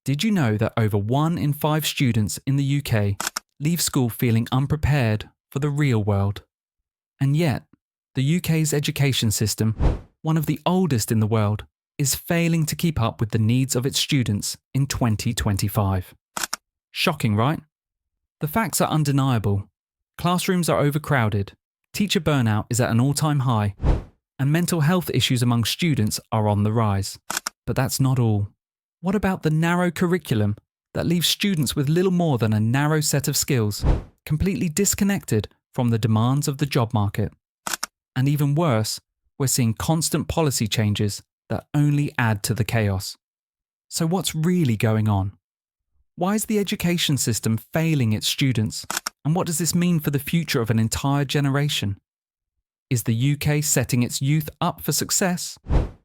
Did you know that over 1 in 5 students in the UK leave school feeling unprepared for the real world? And yet, the UK's education system, one of the oldest in the world, is failing to keep up with the needs of its students in 2025. Shocking, right? The facts are undeniable. Classrooms are overcrowded, teacher burnout is at an all-time high, and mental health issues among students are on the rise. But that's not all. What about the narrow curriculum that leaves students with little more than a narrow set of skills, completely disconnected from the demands of the job market? And even worse, we're seeing constant policy changes that only add to the chaos. So what's really going on? Why is the education system failing its students? And what does this mean for the future of an entire generation? Is the UK setting its youth up for success?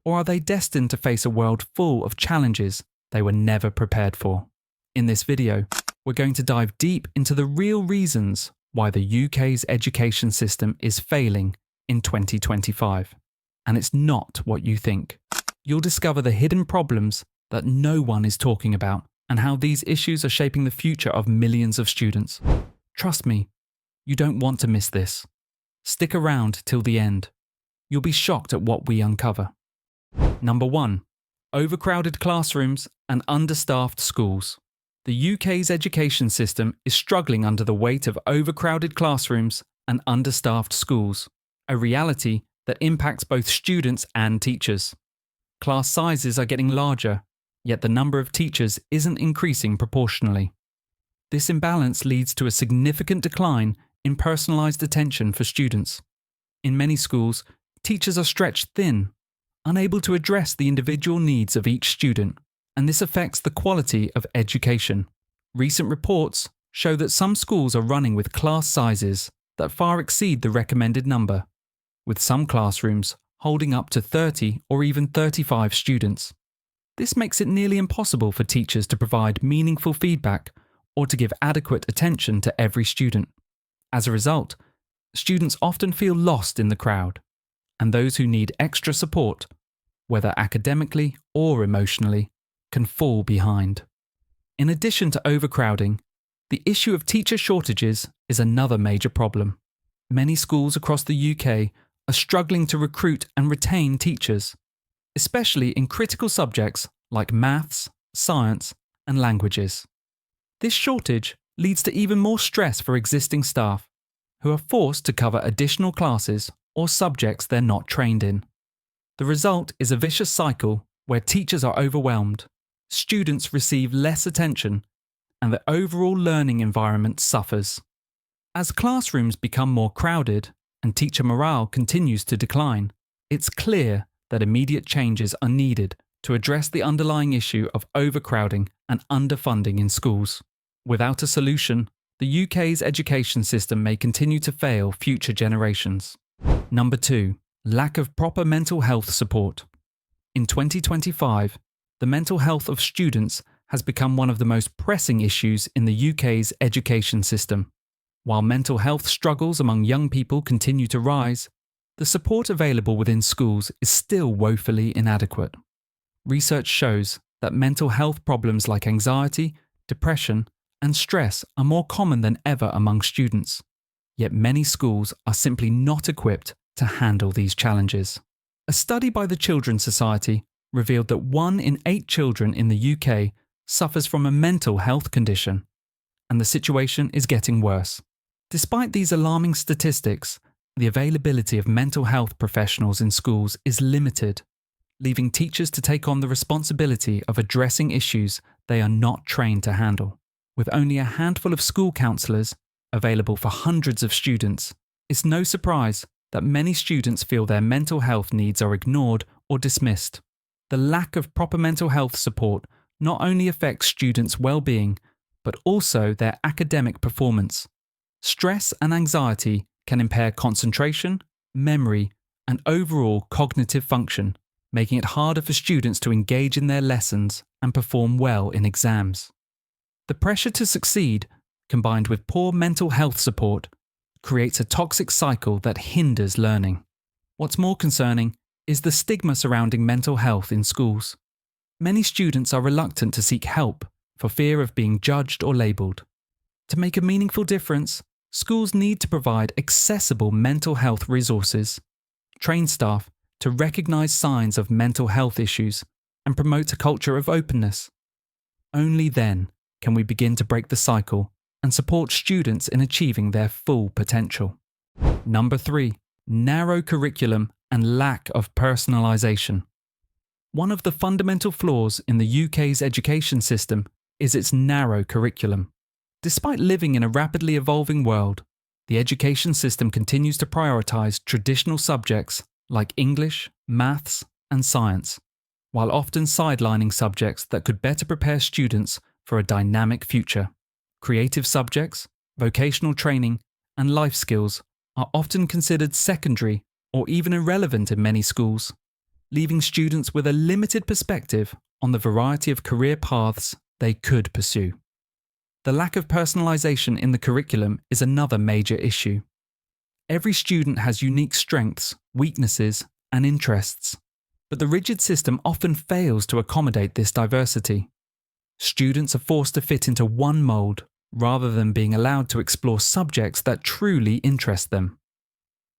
Or are they destined to face a world full of challenges they were never prepared for? In this video, we're going to dive deep into the real reasons why the UK's education system is failing in 2025. And it's not what you think. You'll discover the hidden problems that no one is talking about and how these issues are shaping the future of millions of students. Trust me, you don't want to miss this. Stick around till the end. You'll be shocked at what we uncover. Number 1. Overcrowded classrooms and understaffed schools. The UK's education system is struggling under the weight of overcrowded classrooms and understaffed schools, a reality that impacts both students and teachers. Class sizes are getting larger, yet the number of teachers isn't increasing proportionally. This imbalance leads to a significant decline in personalised attention for students. In many schools, teachers are stretched thin, unable to address the individual needs of each student, and this affects the quality of education. Recent reports show that some schools are running with class sizes that far exceed the recommended number, with some classrooms holding up to 30 or even 35 students. This makes it nearly impossible for teachers to provide meaningful feedback or to give adequate attention to every student. As a result, students often feel lost in the crowd, and those who need extra support, whether academically or emotionally, can fall behind. In addition to overcrowding, the issue of teacher shortages is another major problem. Many schools across the UK are struggling to recruit and retain teachers, especially in critical subjects like maths, science, and languages. This shortage leads to even more stress for existing staff, who are forced to cover additional classes or subjects they're not trained in. The result is a vicious cycle where teachers are overwhelmed, students receive less attention, and the overall learning environment suffers. As classrooms become more crowded and teacher morale continues to decline, it's clear that immediate changes are needed to address the underlying issue of overcrowding and underfunding in schools. Without a solution, the UK's education system may continue to fail future generations. Number 2. Lack of proper mental health support. In 2025, the mental health of students has become one of the most pressing issues in the UK's education system. While mental health struggles among young people continue to rise, the support available within schools is still woefully inadequate. Research shows that mental health problems like anxiety, depression, and stress are more common than ever among students. Yet many schools are simply not equipped to handle these challenges. A study by the Children's Society revealed that 1 in 8 children in the UK suffers from a mental health condition, and the situation is getting worse. Despite these alarming statistics, the availability of mental health professionals in schools is limited, leaving teachers to take on the responsibility of addressing issues they are not trained to handle. With only a handful of school counsellors available for hundreds of students, it's no surprise that many students feel their mental health needs are ignored or dismissed. The lack of proper mental health support not only affects students' well-being, but also their academic performance. Stress and anxiety can impair concentration, memory, and overall cognitive function, making it harder for students to engage in their lessons and perform well in exams. The pressure to succeed, combined with poor mental health support, creates a toxic cycle that hinders learning. What's more concerning is the stigma surrounding mental health in schools. Many students are reluctant to seek help for fear of being judged or labelled. To make a meaningful difference, schools need to provide accessible mental health resources, train staff to recognise signs of mental health issues, and promote a culture of openness. Only then can we begin to break the cycle and support students in achieving their full potential. Number 3. Narrow curriculum and lack of personalisation. One of the fundamental flaws in the UK's education system is its narrow curriculum. Despite living in a rapidly evolving world, the education system continues to prioritise traditional subjects like English, maths, and science, while often sidelining subjects that could better prepare students for a dynamic future. Creative subjects, vocational training, and life skills are often considered secondary or even irrelevant in many schools, leaving students with a limited perspective on the variety of career paths they could pursue. The lack of personalisation in the curriculum is another major issue. Every student has unique strengths, weaknesses, and interests, but the rigid system often fails to accommodate this diversity. Students are forced to fit into one mould rather than being allowed to explore subjects that truly interest them.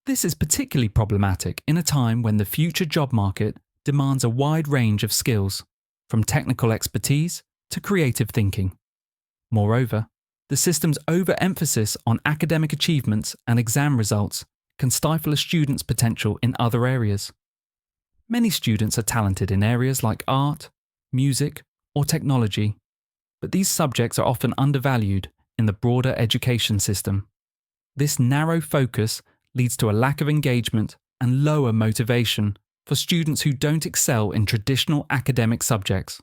This is particularly problematic in a time when the future job market demands a wide range of skills, from technical expertise to creative thinking. Moreover, the system's overemphasis on academic achievements and exam results can stifle a student's potential in other areas. Many students are talented in areas like art, music, or technology, but these subjects are often undervalued in the broader education system. This narrow focus leads to a lack of engagement and lower motivation for students who don't excel in traditional academic subjects.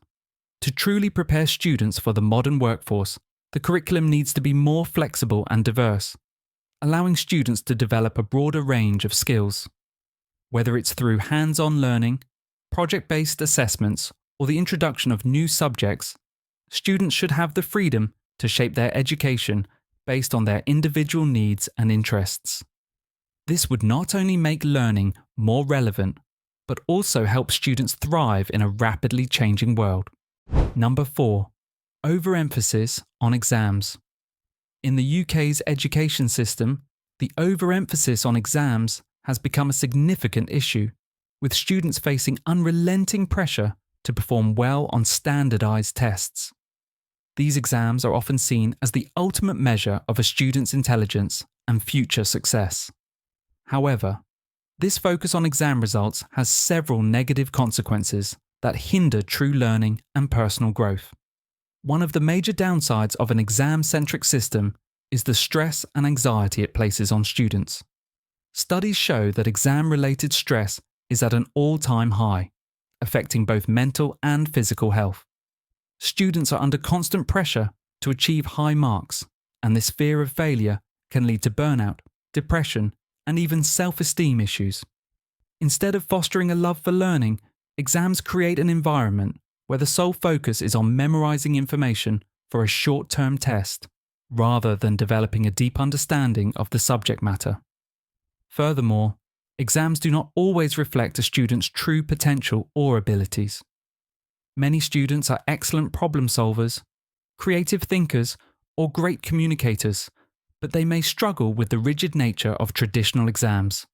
To truly prepare students for the modern workforce, the curriculum needs to be more flexible and diverse, allowing students to develop a broader range of skills. Whether it's through hands-on learning, project-based assessments, or the introduction of new subjects, students should have the freedom to shape their education based on their individual needs and interests. This would not only make learning more relevant, but also help students thrive in a rapidly changing world. Number 4. Overemphasis on exams. In the UK's education system, the overemphasis on exams has become a significant issue, with students facing unrelenting pressure to perform well on standardised tests. These exams are often seen as the ultimate measure of a student's intelligence and future success. However, this focus on exam results has several negative consequences that hinder true learning and personal growth. One of the major downsides of an exam-centric system is the stress and anxiety it places on students. Studies show that exam-related stress is at an all-time high, affecting both mental and physical health. Students are under constant pressure to achieve high marks, and this fear of failure can lead to burnout, depression, and even self-esteem issues. Instead of fostering a love for learning, exams create an environment where the sole focus is on memorizing information for a short-term test, rather than developing a deep understanding of the subject matter. Furthermore, exams do not always reflect a student's true potential or abilities. Many students are excellent problem solvers, creative thinkers, or great communicators, but they may struggle with the rigid nature of traditional exams.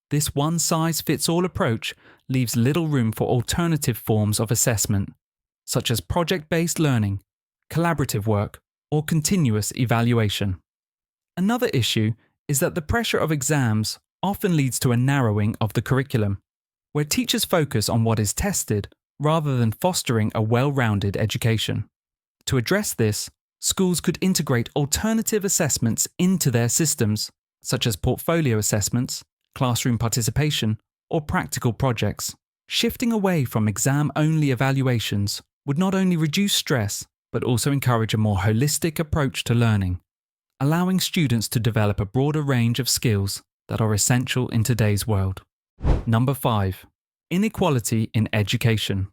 This one-size-fits-all approach leaves little room for alternative forms of assessment, such as project-based learning, collaborative work, or continuous evaluation. Another issue is that the pressure of exams often leads to a narrowing of the curriculum, where teachers focus on what is tested rather than fostering a well-rounded education. To address this, schools could integrate alternative assessments into their systems, such as portfolio assessments, classroom participation, or practical projects. Shifting away from exam-only evaluations would not only reduce stress, but also encourage a more holistic approach to learning, allowing students to develop a broader range of skills that are essential in today's world. Number 5. Inequality in education.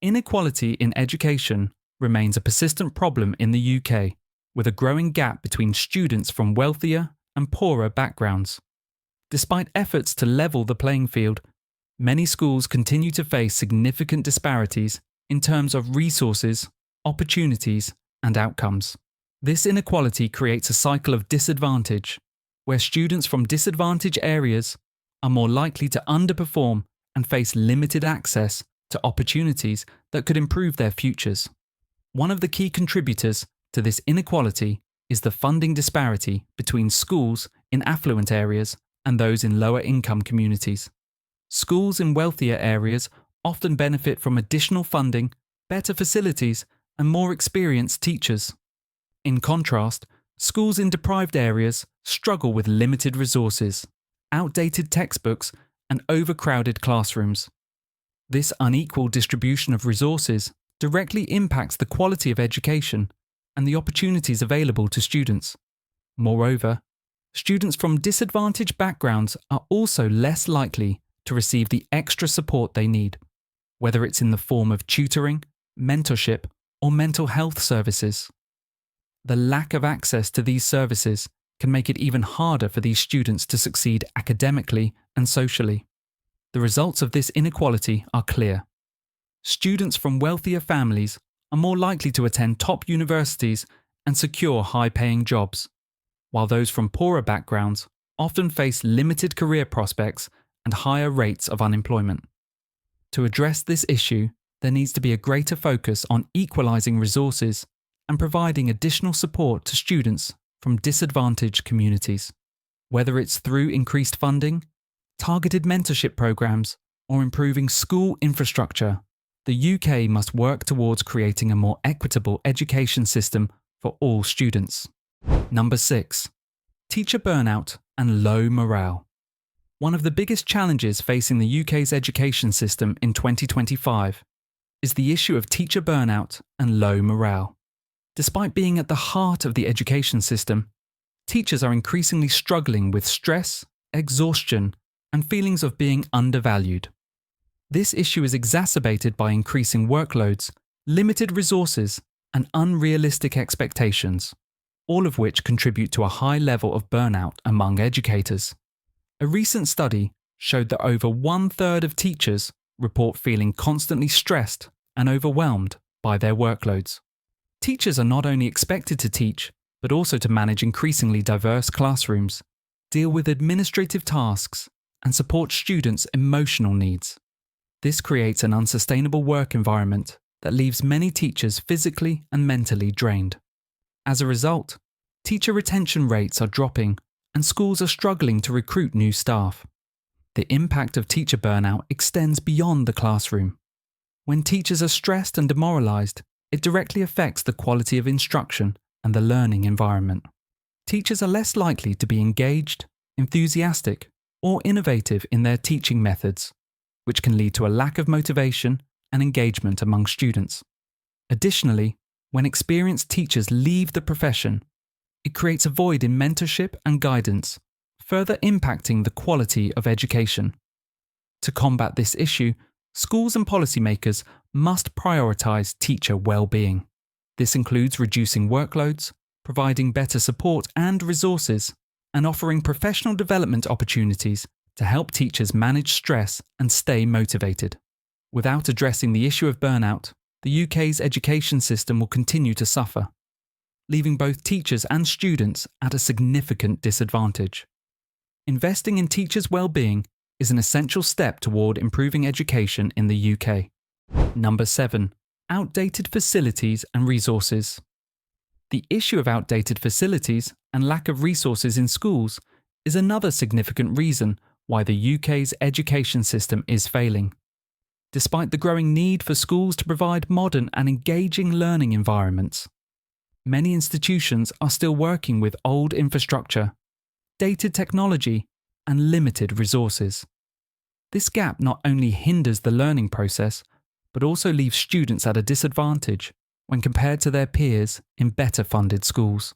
Inequality in education remains a persistent problem in the UK, with a growing gap between students from wealthier and poorer backgrounds. Despite efforts to level the playing field, many schools continue to face significant disparities in terms of resources, opportunities, and outcomes. This inequality creates a cycle of disadvantage, where students from disadvantaged areas are more likely to underperform and face limited access to opportunities that could improve their futures. One of the key contributors to this inequality is the funding disparity between schools in affluent areas and those in lower income communities. Schools in wealthier areas often benefit from additional funding, better facilities, and more experienced teachers. In contrast, schools in deprived areas struggle with limited resources, outdated textbooks, and overcrowded classrooms. This unequal distribution of resources directly impacts the quality of education and the opportunities available to students. Moreover, students from disadvantaged backgrounds are also less likely to receive the extra support they need, whether it's in the form of tutoring, mentorship, or mental health services. The lack of access to these services can make it even harder for these students to succeed academically and socially. The results of this inequality are clear. Students from wealthier families are more likely to attend top universities and secure high-paying jobs, while those from poorer backgrounds often face limited career prospects and higher rates of unemployment. To address this issue, there needs to be a greater focus on equalizing resources and providing additional support to students from disadvantaged communities. Whether it's through increased funding, targeted mentorship programs, or improving school infrastructure, the UK must work towards creating a more equitable education system for all students. Number 6. Teacher burnout and low morale. One of the biggest challenges facing the UK's education system in 2025 is the issue of teacher burnout and low morale. Despite being at the heart of the education system, teachers are increasingly struggling with stress, exhaustion, and feelings of being undervalued. This issue is exacerbated by increasing workloads, limited resources, and unrealistic expectations, all of which contribute to a high level of burnout among educators. A recent study showed that over 1/3 of teachers report feeling constantly stressed and overwhelmed by their workloads. Teachers are not only expected to teach, but also to manage increasingly diverse classrooms, deal with administrative tasks, and support students' emotional needs. This creates an unsustainable work environment that leaves many teachers physically and mentally drained. As a result, teacher retention rates are dropping and schools are struggling to recruit new staff. The impact of teacher burnout extends beyond the classroom. When teachers are stressed and demoralized, it directly affects the quality of instruction and the learning environment. Teachers are less likely to be engaged, enthusiastic, or innovative in their teaching methods, which can lead to a lack of motivation and engagement among students. Additionally, when experienced teachers leave the profession, it creates a void in mentorship and guidance, further impacting the quality of education. To combat this issue, schools and policymakers must prioritise teacher well-being. This includes reducing workloads, providing better support and resources, and offering professional development opportunities to help teachers manage stress and stay motivated. Without addressing the issue of burnout, the UK's education system will continue to suffer, leaving both teachers and students at a significant disadvantage. Investing in teachers' well-being is an essential step toward improving education in the UK. Number 7. Outdated facilities and resources. The issue of outdated facilities and lack of resources in schools is another significant reason why the UK's education system is failing. Despite the growing need for schools to provide modern and engaging learning environments, many institutions are still working with old infrastructure, dated technology, and limited resources. This gap not only hinders the learning process, but also leaves students at a disadvantage when compared to their peers in better funded schools.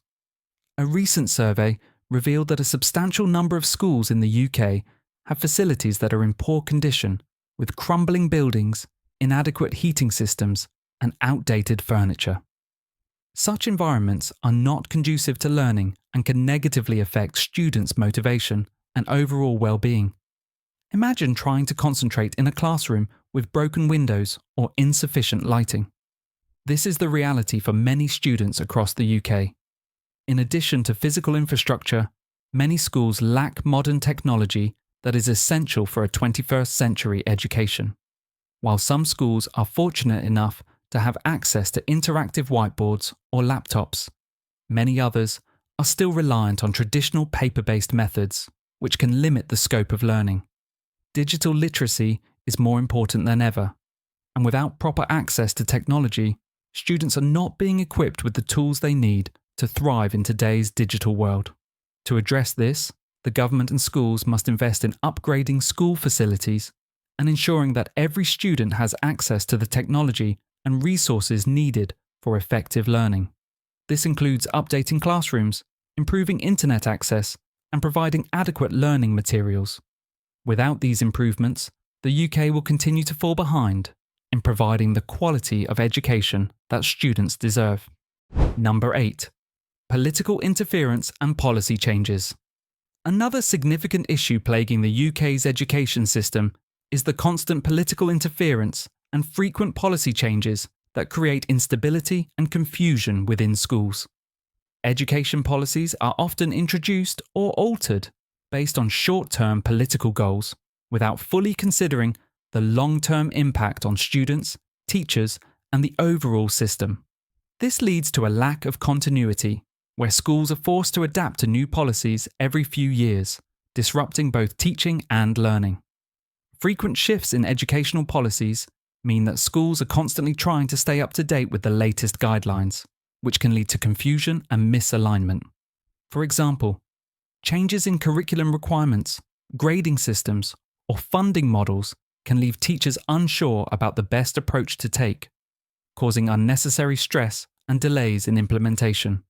A recent survey revealed that a substantial number of schools in the UK have facilities that are in poor condition, with crumbling buildings, inadequate heating systems, and outdated furniture. Such environments are not conducive to learning and can negatively affect students' motivation and overall well-being. Imagine trying to concentrate in a classroom with broken windows or insufficient lighting. This is the reality for many students across the UK. In addition to physical infrastructure, many schools lack modern technology that is essential for a 21st century education. While some schools are fortunate enough to have access to interactive whiteboards or laptops, many others are still reliant on traditional paper-based methods, which can limit the scope of learning. Digital literacy is more important than ever, and without proper access to technology, students are not being equipped with the tools they need to thrive in today's digital world. To address this, the government and schools must invest in upgrading school facilities and ensuring that every student has access to the technology and resources needed for effective learning. This includes updating classrooms, improving internet access, and providing adequate learning materials. Without these improvements, the UK will continue to fall behind in providing the quality of education that students deserve. Number 8. Political interference and policy changes. Another significant issue plaguing the UK's education system is the constant political interference and frequent policy changes that create instability and confusion within schools. Education policies are often introduced or altered based on short-term political goals without fully considering the long-term impact on students, teachers, and the overall system. This leads to a lack of continuity, where schools are forced to adapt to new policies every few years, disrupting both teaching and learning. Frequent shifts in educational policies mean that schools are constantly trying to stay up to date with the latest guidelines, which can lead to confusion and misalignment. For example, changes in curriculum requirements, grading systems, or funding models can leave teachers unsure about the best approach to take, causing unnecessary stress and delays in implementation.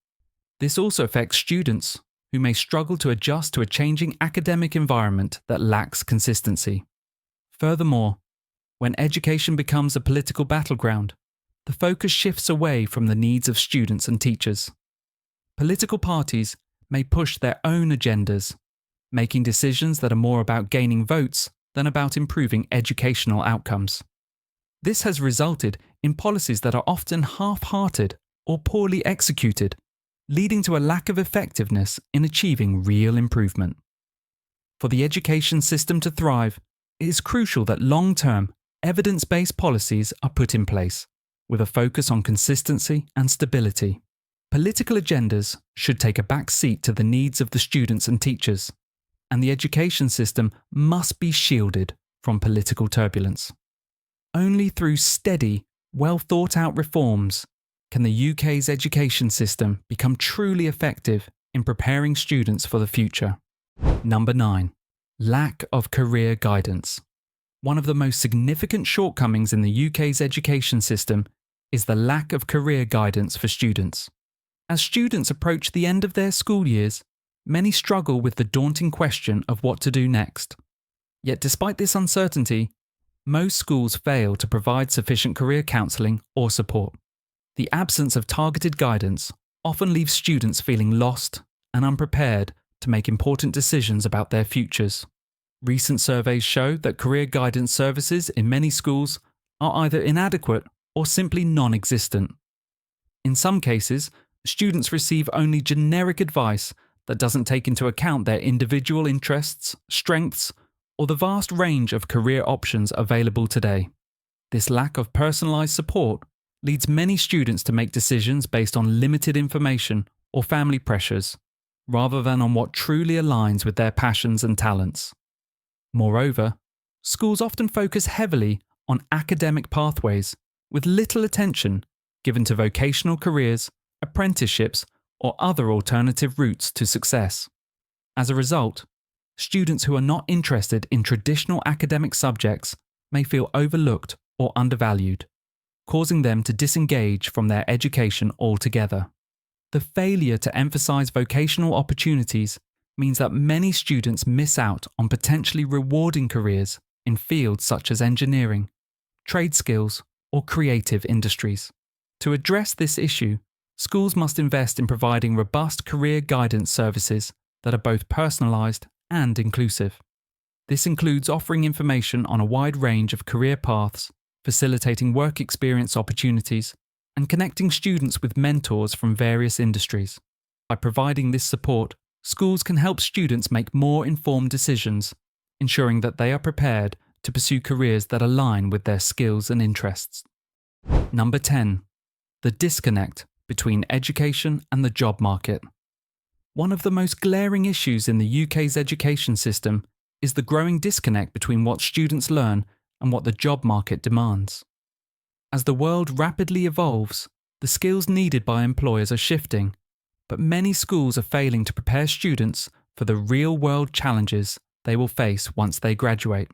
This also affects students, who may struggle to adjust to a changing academic environment that lacks consistency. Furthermore, when education becomes a political battleground, the focus shifts away from the needs of students and teachers. Political parties may push their own agendas, making decisions that are more about gaining votes than about improving educational outcomes. This has resulted in policies that are often half-hearted or poorly executed, leading to a lack of effectiveness in achieving real improvement. For the education system to thrive, it is crucial that long-term, evidence-based policies are put in place, with a focus on consistency and stability. Political agendas should take a back seat to the needs of the students and teachers, and the education system must be shielded from political turbulence. Only through steady, well-thought-out reforms can the UK's education system become truly effective in preparing students for the future. Number 9. Lack of career guidance. One of the most significant shortcomings in the UK's education system is the lack of career guidance for students. As students approach the end of their school years, many struggle with the daunting question of what to do next. Yet despite this uncertainty, most schools fail to provide sufficient career counselling or support. The absence of targeted guidance often leaves students feeling lost and unprepared to make important decisions about their futures. Recent surveys show that career guidance services in many schools are either inadequate or simply non-existent. In some cases, students receive only generic advice that doesn't take into account their individual interests, strengths, or the vast range of career options available today. This lack of personalised support leads many students to make decisions based on limited information or family pressures, rather than on what truly aligns with their passions and talents. Moreover, schools often focus heavily on academic pathways, with little attention given to vocational careers, apprenticeships, or other alternative routes to success. As a result, students who are not interested in traditional academic subjects may feel overlooked or undervalued, causing them to disengage from their education altogether. The failure to emphasize vocational opportunities means that many students miss out on potentially rewarding careers in fields such as engineering, trade skills, or creative industries. To address this issue, schools must invest in providing robust career guidance services that are both personalised and inclusive. This includes offering information on a wide range of career paths, facilitating work experience opportunities, and connecting students with mentors from various industries. By providing this support, schools can help students make more informed decisions, ensuring that they are prepared to pursue careers that align with their skills and interests. Number 10. The disconnect between education and the job market. One of the most glaring issues in the UK's education system is the growing disconnect between what students learn and what the job market demands. As the world rapidly evolves, the skills needed by employers are shifting, but many schools are failing to prepare students for the real-world challenges they will face once they graduate.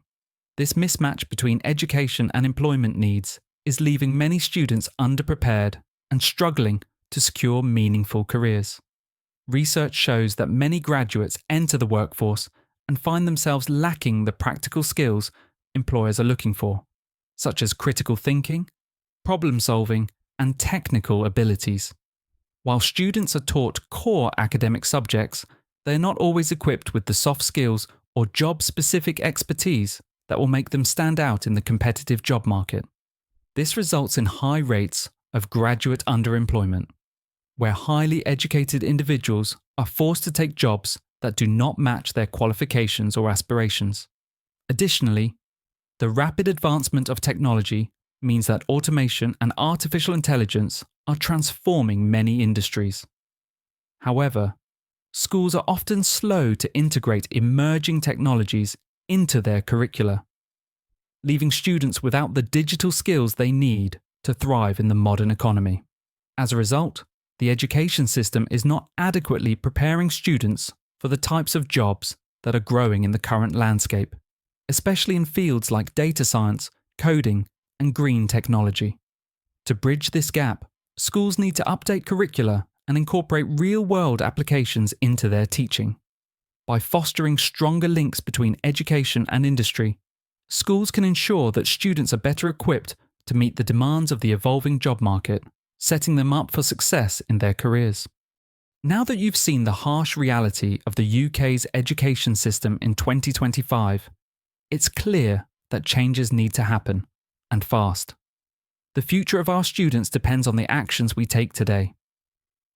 This mismatch between education and employment needs is leaving many students underprepared and struggling to secure meaningful careers. Research shows that many graduates enter the workforce and find themselves lacking the practical skills employers are looking for, such as critical thinking, problem solving, and technical abilities. While students are taught core academic subjects, they are not always equipped with the soft skills or job-specific expertise that will make them stand out in the competitive job market. This results in high rates of graduate underemployment, where highly educated individuals are forced to take jobs that do not match their qualifications or aspirations. Additionally, the rapid advancement of technology means that automation and artificial intelligence are transforming many industries. However, schools are often slow to integrate emerging technologies into their curricula, leaving students without the digital skills they need to thrive in the modern economy. As a result, the education system is not adequately preparing students for the types of jobs that are growing in the current landscape, especially in fields like data science, coding, and green technology. To bridge this gap, schools need to update curricula and incorporate real-world applications into their teaching. By fostering stronger links between education and industry, schools can ensure that students are better equipped to meet the demands of the evolving job market, setting them up for success in their careers. Now that you've seen the harsh reality of the UK's education system in 2025, it's clear that changes need to happen, and fast. The future of our students depends on the actions we take today.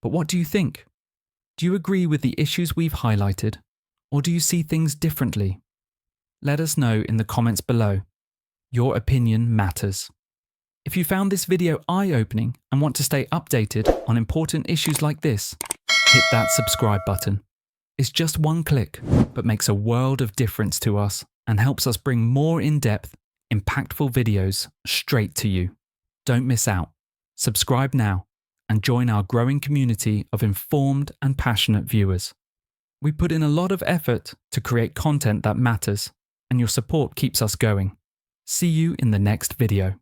But what do you think? Do you agree with the issues we've highlighted, or do you see things differently? Let us know in the comments below. Your opinion matters. If you found this video eye-opening and want to stay updated on important issues like this, hit that subscribe button. It's just one click, but makes a world of difference to us and helps us bring more in-depth, impactful videos straight to you. Don't miss out. Subscribe now and join our growing community of informed and passionate viewers. We put in a lot of effort to create content that matters, and your support keeps us going. See you in the next video.